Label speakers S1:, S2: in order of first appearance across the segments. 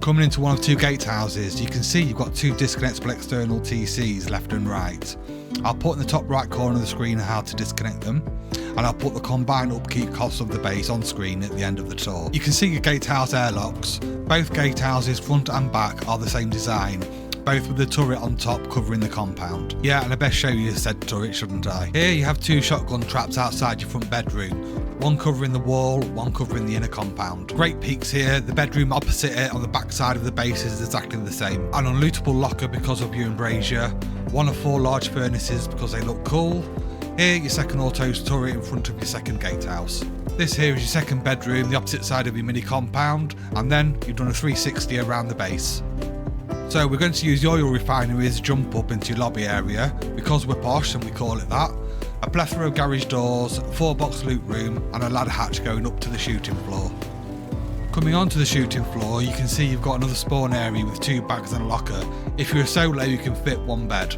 S1: Coming into one of two gatehouses, you can see you've got two disconnectable external TCs left and right. I'll put in the top right corner of the screen how to disconnect them, and I'll put the combined upkeep costs of the base on screen at the end of the tour. You can see your gatehouse airlocks. Both gatehouses, front and back, are the same design, both with the turret on top covering the compound. Yeah, and I best show you said turret, shouldn't I? Here you have two shotgun traps outside your front bedroom, one covering the wall, one covering the inner compound. Great peaks here. The bedroom opposite it on the back side of the base is exactly the same. An unlootable locker because of your embrasure, one of 4 large furnaces because they look cool. Here your second auto turret in front of your second gatehouse. This here is your second bedroom, the opposite side of your mini compound, and then you've done a 360 around the base. So we're going to use your oil refinery as a jump up into your lobby area, because we're posh and we call it that. A plethora of garage doors, 4-box loot room, and a ladder hatch going up to the shooting floor. Coming onto the shooting floor, you can see you've got another spawn area with 2 bags and a locker. If you're a solo, you can fit 1 bed.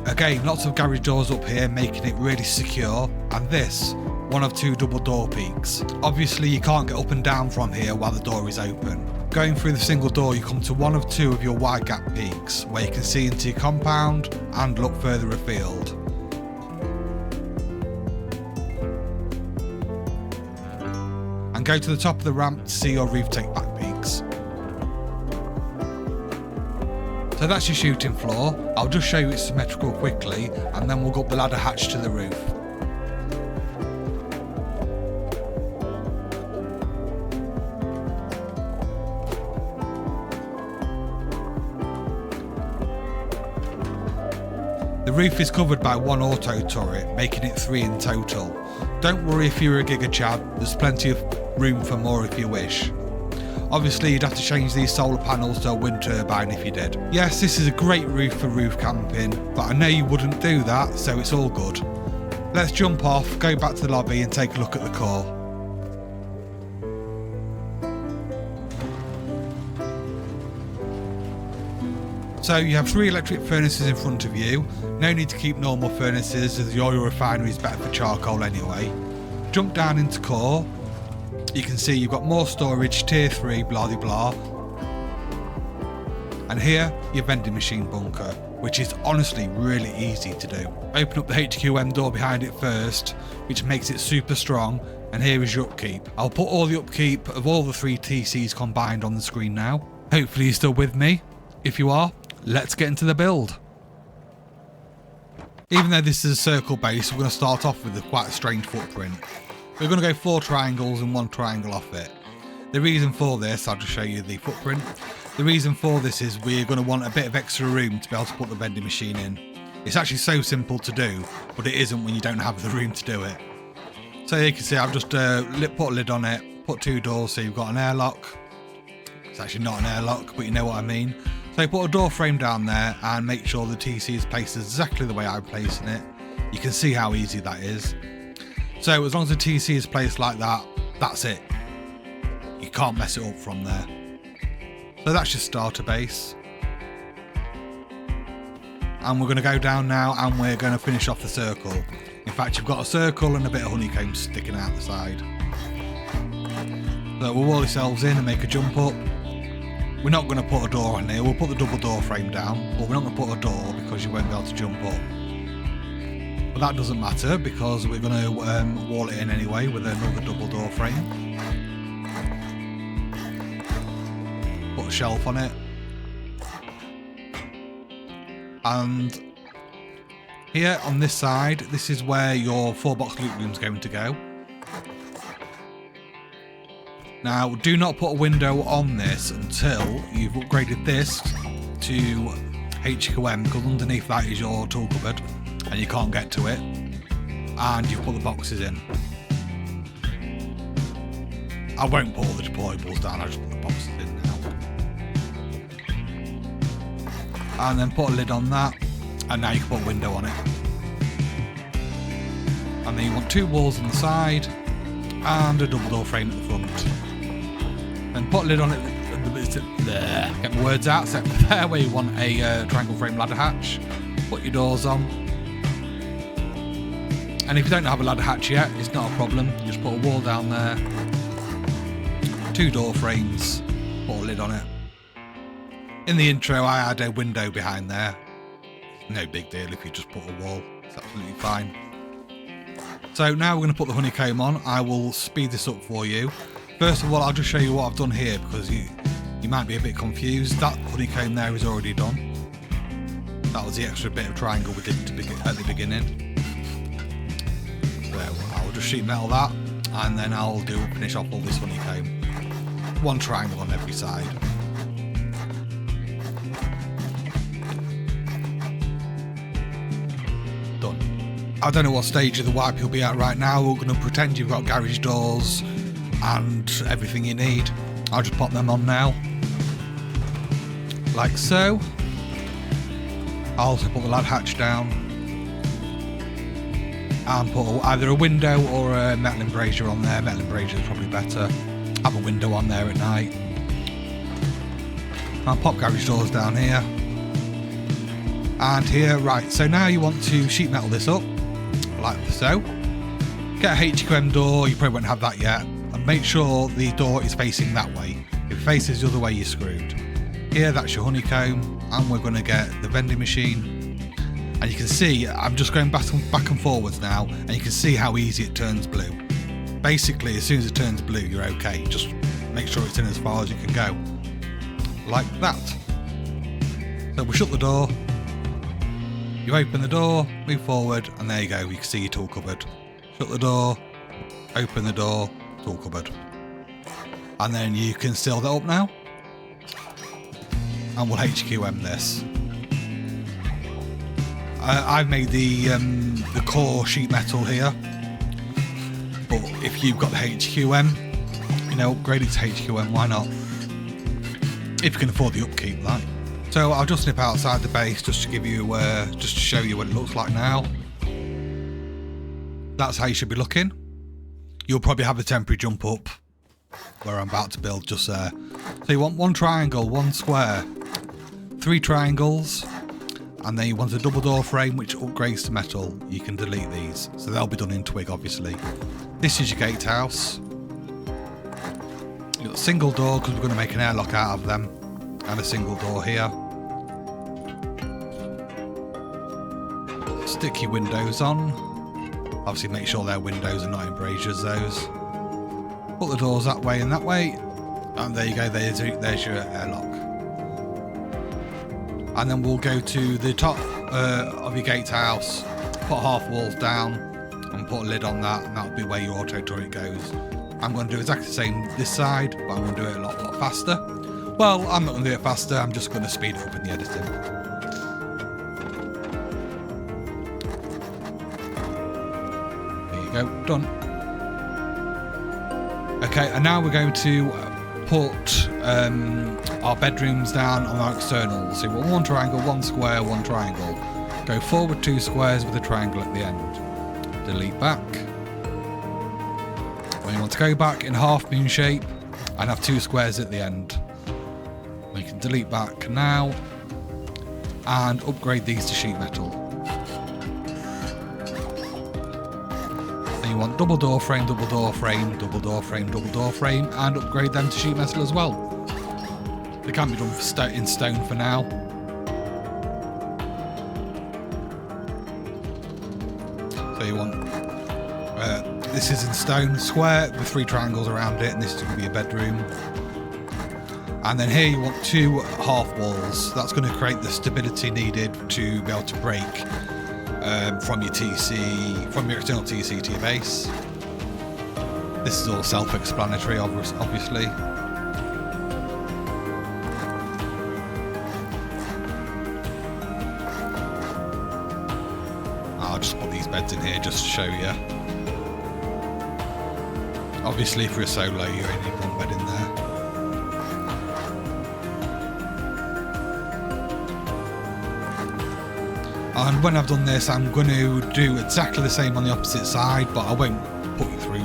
S1: Again, lots of garage doors up here, making it really secure, and this, one of 2 double door peaks. Obviously you can't get up and down from here while the door is open. Going through the single door, you come to one of 2 of your wide gap peaks, where you can see into your compound and look further afield. And go to the top of the ramp to see your roof take back peaks. So that's your shooting floor. I'll just show you it's symmetrical quickly, and then we'll go up the ladder hatch to the roof. The roof is covered by 1 auto turret, making it 3 in total. Don't worry if you're a Giga Chad, there's plenty of room for more if you wish. Obviously you'd have to change these solar panels to a wind turbine if you did. Yes, this is a great roof for roof camping, but I know you wouldn't do that, so it's all good. Let's jump off, go back to the lobby and take a look at the core. So you have 3 electric furnaces in front of you. No need to keep normal furnaces, as the oil refinery is better for charcoal anyway. Jump down into core. You can see you've got more storage, tier 3, blah de blah. And here, your vending machine bunker, which is honestly really easy to do. Open up the HQM door behind it first, which makes it super strong, and here is your upkeep. I'll put all the upkeep of all the 3 TCs combined on the screen now. Hopefully you're still with me. If you are, let's get into the build. Even though this is a circle base, we're going to start off with a quite strange footprint. We're going to go 4 triangles and 1 triangle off it. The reason for this, I'll just show you the footprint. The reason for this is we're going to want a bit of extra room to be able to put the vending machine in. It's actually so simple to do, but it isn't when you don't have the room to do it. So you can see I've just put a lid on it, put 2 doors so you've got an airlock. It's actually not an airlock, but you know what I mean. So put a door frame down there and make sure the TC is placed exactly the way I'm placing it. You can see how easy that is. So as long as the TC is placed like that, that's it. You can't mess it up from there. So that's your starter base. And we're going to go down now and we're going to finish off the circle. In fact, you've got a circle and a bit of honeycomb sticking out the side. So we'll wall ourselves in and make a jump up. We're not going to put a door on here, we'll put the double door frame down, but we're not going to put a door because you won't be able to jump up. But that doesn't matter because we're going to wall it in anyway with another double door frame. Put a shelf on it. And here on this side, this is where your 4-box loot room is going to go. Now, do not put a window on this until you've upgraded this to HQM, because underneath that is your tool cupboard and you can't get to it, and you've put the boxes in. I won't put all the deployables down, I'll just put the boxes in now. And then put a lid on that, and now you can put a window on it. And then you want 2 walls on the side and a double door frame at the front. Then put a lid on it, get my words out, set there where you want a triangle frame ladder hatch, put your doors on. And if you don't have a ladder hatch yet, it's not a problem, you just put a wall down there, 2 door frames, put a lid on it, In the intro, I had a window behind there. No big deal if you just put a wall. It's absolutely fine. So now we're going to put the honeycomb on. I will speed this up for you. First of all, I'll just show you what I've done here because you might be a bit confused. That honeycomb there is already done. That was the extra bit of triangle we did at the beginning. So I'll just sheet metal that, and then I'll finish off all this honeycomb. One triangle on every side. Done. I don't know what stage of the wipe you'll be at right now. We're going to pretend you've got garage doors and everything you need. I'll just pop them on now. Like so. I'll also put the lad hatch down and put either a window or a metal embrasure on there. Metal embrasure is probably better. Have a window on there at night. I'll pop garage doors down here and here. Right, so now you want to sheet metal this up like so. Get a HQM door, you probably won't have that yet, and make sure the door is facing that way. If it faces the other way, you're screwed. Here, that's your honeycomb, and we're going to get the vending machine. And you can see, I'm just going back and forwards now, and you can see how easy it turns blue. Basically, as soon as it turns blue, you're okay. Just make sure it's in as far as you can go. Like that. So we shut the door. You open the door, move forward, and there you go. You can see your tool cupboard. Shut the door, open the door, tool cupboard. And then you can seal that up now. And we'll HQM this. I've made the core sheet metal here, but if you've got the HQM, you know, upgrade it to HQM, why not? If you can afford the upkeep, that. So I'll just nip outside the base just to give you, just to show you what it looks like now. That's how you should be looking. You'll probably have a temporary jump up where I'm about to build just there. So you want one triangle, one square, 3 triangles, and then you want a double door frame which upgrades to metal. You can delete these, so they'll be done in twig obviously. This is your gatehouse. You've got a single door because we're going to make an airlock out of them, and a single door here. Stick your windows on. Obviously make sure they're windows and not embrasures, those. Put the doors that way and that way, and there you go, there's your airlock. And then we'll go to the top of your gatehouse, put half walls down and put a lid on that, and that'll be where your auto turret goes. I'm going to do exactly the same this side, but I'm going to do it a lot faster. Well, I'm not going to do it faster, I'm just going to speed it up in the editing. There you go, done. Okay, and now we're going to put our bedrooms down on our externals. So we've got one triangle, one square, one triangle. Go forward 2 squares with a triangle at the end. Delete back. When you want to go back in half moon shape and have 2 squares at the end. We can delete back now and upgrade these to sheet metal. Then you want double door frame, double door frame, double door frame, double door frame, and upgrade them to sheet metal as well. They can't be done in stone for now. So you want this is in stone, square with 3 triangles around it, and this is going to be a bedroom. And then here you want 2 half walls. That's going to create the stability needed to be able to break from your TC, from your external TC to your base. This is all self-explanatory, obviously. I'll just put these beds in here just to show you. Obviously, if you're a solo, you only need 1 bed in there. And when I've done this, I'm going to do exactly the same on the opposite side, but I won't put you through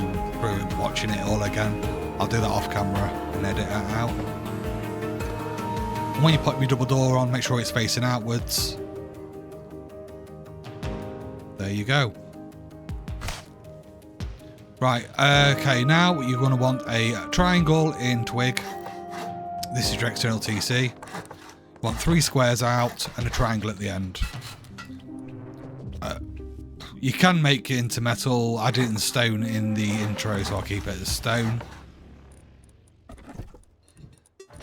S1: watching it all again. I'll do that off camera and edit it out. And when you put your double door on, make sure it's facing outwards. There you go. Right, okay, now you're going to want a triangle in twig. This is your external TC. Want 3 squares out and a triangle at the end. You can make it into metal. I did it in stone in the intro, so I'll keep it as stone.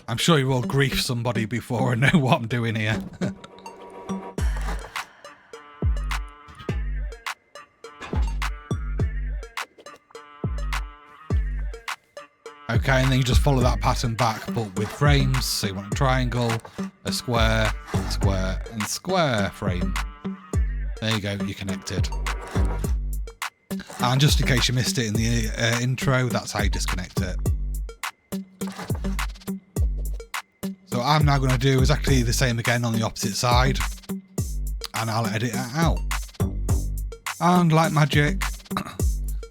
S1: I'm sure you will grief somebody before I know what I'm doing here. Okay, and then you just follow that pattern back, but with frames. So you want a triangle, a square, square, and square frame. There you go, you're connected. And just in case you missed it in the intro, that's how you disconnect it. So what I'm now going to do exactly the same again on the opposite side, and I'll edit it out. And like magic,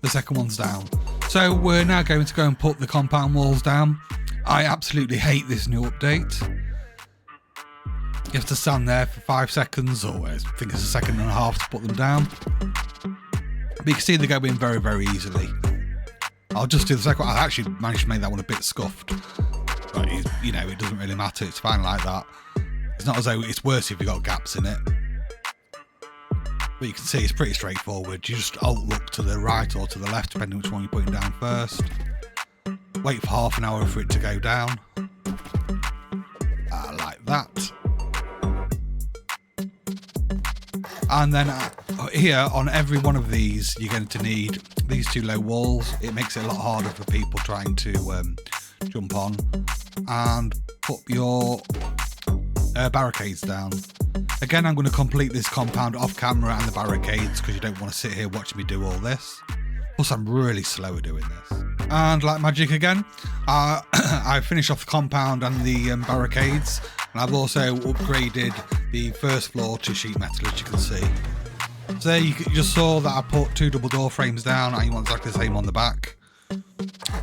S1: the second one's down. So we're now going to go and put the compound walls down. I absolutely hate this new update. You have to stand there for 5 seconds, or I think it's 1.5 seconds to put them down. But you can see they go in very, very easily. I'll just do the second one. I actually managed to make that one a bit scuffed. But, you know, it doesn't really matter. It's fine like that. It's not as though it's worse if you've got gaps in it. But you can see it's pretty straightforward. You just alt look to the right or to the left, depending which one you're putting down first. Wait for half an hour for it to go down. Like that. And then here on every one of these, you're going to need these 2 low walls. It makes it a lot harder for people trying to jump on. And put your barricades down. Again, I'm going to complete this compound off camera and the barricades because you don't want to sit here watching me do all this. Plus, I'm really slow at doing this. And like magic again, I finished off the compound and the barricades. And I've also upgraded the first floor to sheet metal, as you can see. So there you just saw that I put 2 double door frames down, and you want exactly the same on the back.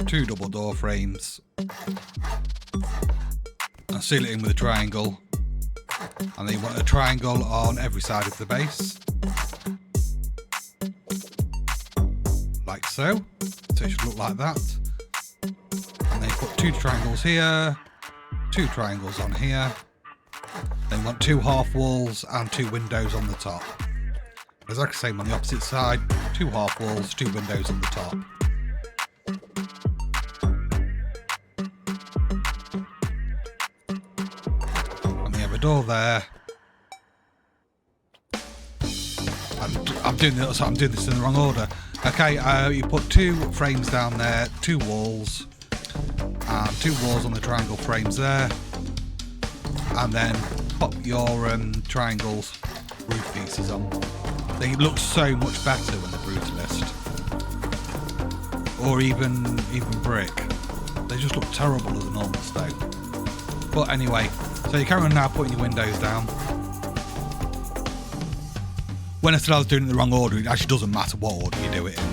S1: 2 double door frames. And seal it in with a triangle. And then you want a triangle on every side of the base. Like so. So it should look like that. And then you put 2 triangles here. 2 triangles on here. Then you want 2 half walls and 2 windows on the top. Exactly the same on the opposite side. 2 half walls, 2 windows on the top. And we have a door there. And I'm doing this in the wrong order. Okay, you put 2 frames down there, 2 walls, and 2 walls on the triangle frames there. And then pop your triangles roof pieces on. They look so much better when they're brutalist, or even brick. They just look terrible as a normal stone. But anyway, so you carry on now putting your windows down. When I said I was doing it in the wrong order, it actually doesn't matter what order you do it in.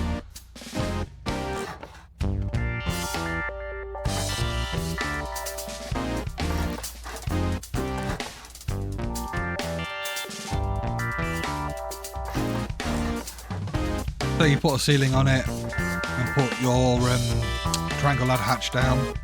S1: So you put a ceiling on it and put your triangle ladder hatch down.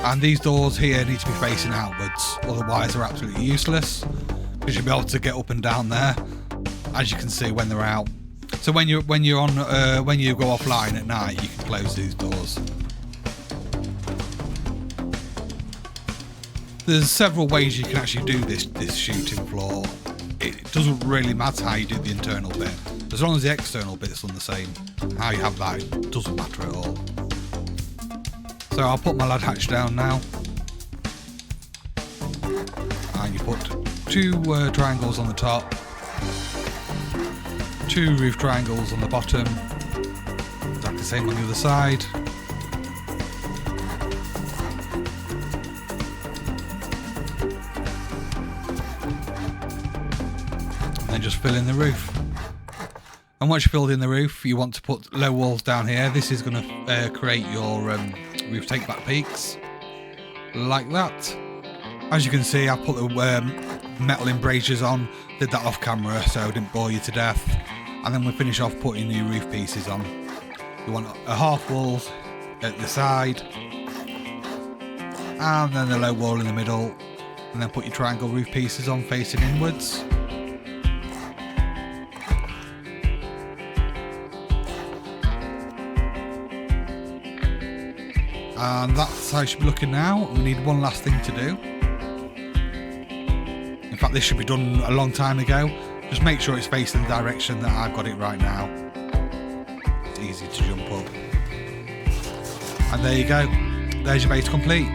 S1: And these doors here need to be facing outwards, otherwise they're absolutely useless, because you'll be able to get up and down there, as you can see when they're out. So when you go offline at night, you can close these doors. There's several ways you can actually do this shooting floor. It doesn't really matter how you do the internal bit, as long as the external bit's on the same. How you have that, it doesn't matter at all. So I'll put my ladder hatch down now. And you put 2 triangles on the top, 2 roof triangles on the bottom, exactly the same on the other side. And then just fill in the roof. And once you filled in the roof, you want to put low walls down here. This is going to create your roof take back peaks like that. As you can see, I put the metal embrasures on, did that off camera so I didn't bore you to death, and then we finish off putting new roof pieces on. You want a half wall at the side, and then the low wall in the middle, and then put your triangle roof pieces on facing inwards. And that's how it should be looking now. We need one last thing to do. In fact, this should be done a long time ago. Just make sure it's facing the direction that I've got it right now. It's easy to jump up. And there you go. There's your base complete.